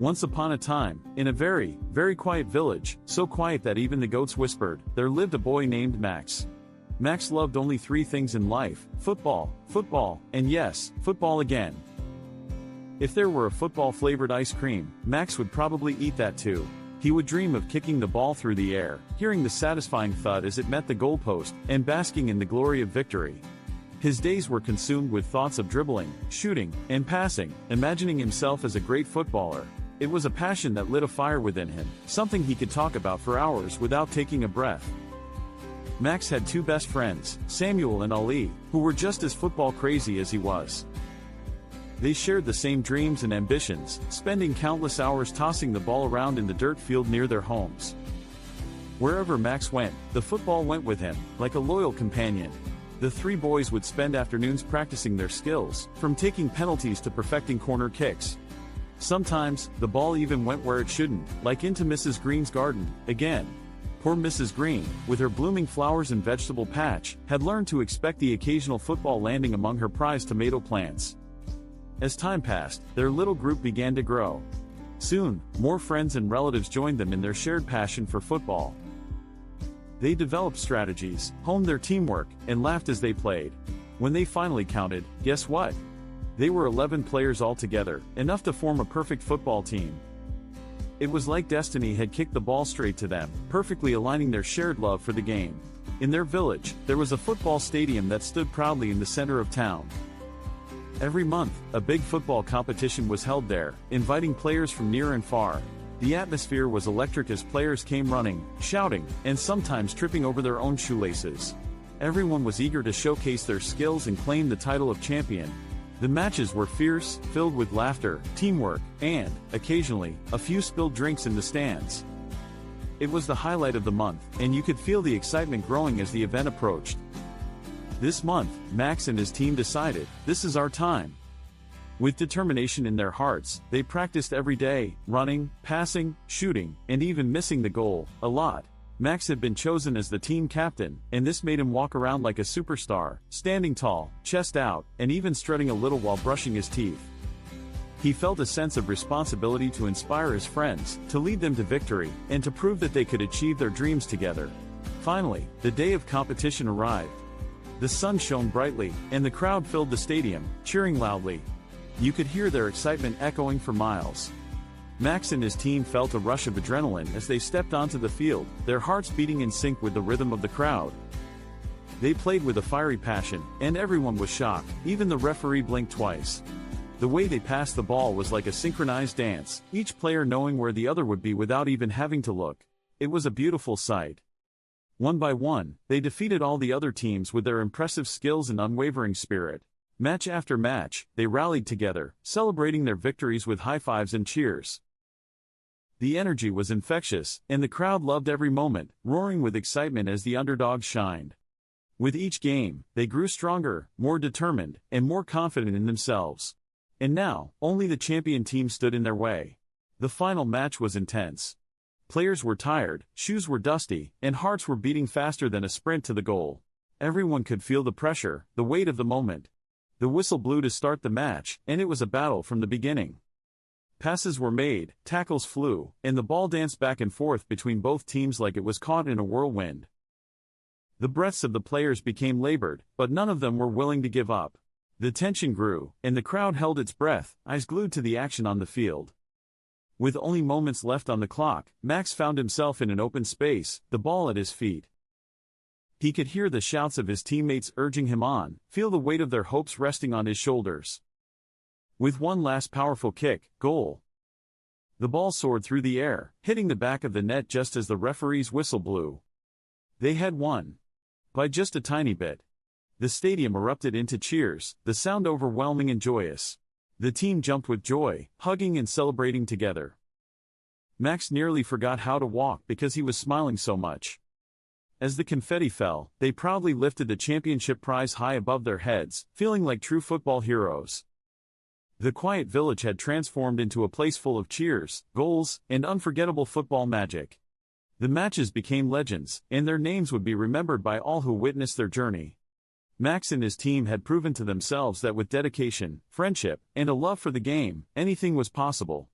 Once upon a time, in a very, very quiet village, so quiet that even the goats whispered, there lived a boy named Max. Max loved only three things in life: football, football, and yes, football again. If there were a football-flavored ice cream, Max would probably eat that too. He would dream of kicking the ball through the air, hearing the satisfying thud as it met the goalpost, and basking in the glory of victory. His days were consumed with thoughts of dribbling, shooting, and passing, imagining himself as a great footballer. It was a passion that lit a fire within him, something he could talk about for hours without taking a breath. Max had two best friends, Samuel and Ali, who were just as football crazy as he was. They shared the same dreams and ambitions, spending countless hours tossing the ball around in the dirt field near their homes. Wherever Max went, the football went with him, like a loyal companion. The three boys would spend afternoons practicing their skills, from taking penalties to perfecting corner kicks. Sometimes, the ball even went where it shouldn't, like into Mrs. Green's garden. Again, poor Mrs. Green, with her blooming flowers and vegetable patch, had learned to expect the occasional football landing among her prized tomato plants. As time passed, their little group began to grow. Soon, more friends and relatives joined them in their shared passion for football. They developed strategies, honed their teamwork, and laughed as they played. When they finally counted, guess what? They were 11 players altogether, enough to form a perfect football team. It was like destiny had kicked the ball straight to them, perfectly aligning their shared love for the game. In their village, there was a football stadium that stood proudly in the center of town. Every month, a big football competition was held there, inviting players from near and far. The atmosphere was electric as players came running, shouting, and sometimes tripping over their own shoelaces. Everyone was eager to showcase their skills and claim the title of champion. The matches were fierce, filled with laughter, teamwork, and, occasionally, a few spilled drinks in the stands. It was the highlight of the month, and you could feel the excitement growing as the event approached. This month, Max and his team decided, this is our time. With determination in their hearts, they practiced every day, running, passing, shooting, and even missing the goal, a lot. Max had been chosen as the team captain, and this made him walk around like a superstar, standing tall, chest out, and even strutting a little while brushing his teeth. He felt a sense of responsibility to inspire his friends, to lead them to victory, and to prove that they could achieve their dreams together. Finally, the day of competition arrived. The sun shone brightly, and the crowd filled the stadium, cheering loudly. You could hear their excitement echoing for miles. Max and his team felt a rush of adrenaline as they stepped onto the field, their hearts beating in sync with the rhythm of the crowd. They played with a fiery passion, and everyone was shocked, even the referee blinked twice. The way they passed the ball was like a synchronized dance, each player knowing where the other would be without even having to look. It was a beautiful sight. One by one, they defeated all the other teams with their impressive skills and unwavering spirit. Match after match, they rallied together, celebrating their victories with high fives and cheers. The energy was infectious, and the crowd loved every moment, roaring with excitement as the underdogs shined. With each game, they grew stronger, more determined, and more confident in themselves. And now, only the champion team stood in their way. The final match was intense. Players were tired, shoes were dusty, and hearts were beating faster than a sprint to the goal. Everyone could feel the pressure, the weight of the moment. The whistle blew to start the match, and it was a battle from the beginning. Passes were made, tackles flew, and the ball danced back and forth between both teams like it was caught in a whirlwind. The breaths of the players became labored, but none of them were willing to give up. The tension grew, and the crowd held its breath, eyes glued to the action on the field. With only moments left on the clock, Max found himself in an open space, the ball at his feet. He could hear the shouts of his teammates urging him on, feel the weight of their hopes resting on his shoulders. With one last powerful kick, goal. The ball soared through the air, hitting the back of the net just as the referee's whistle blew. They had won. By just a tiny bit. The stadium erupted into cheers, the sound overwhelming and joyous. The team jumped with joy, hugging and celebrating together. Max nearly forgot how to walk because he was smiling so much. As the confetti fell, they proudly lifted the championship prize high above their heads, feeling like true football heroes. The quiet village had transformed into a place full of cheers, goals, and unforgettable football magic. The matches became legends, and their names would be remembered by all who witnessed their journey. Max and his team had proven to themselves that with dedication, friendship, and a love for the game, anything was possible.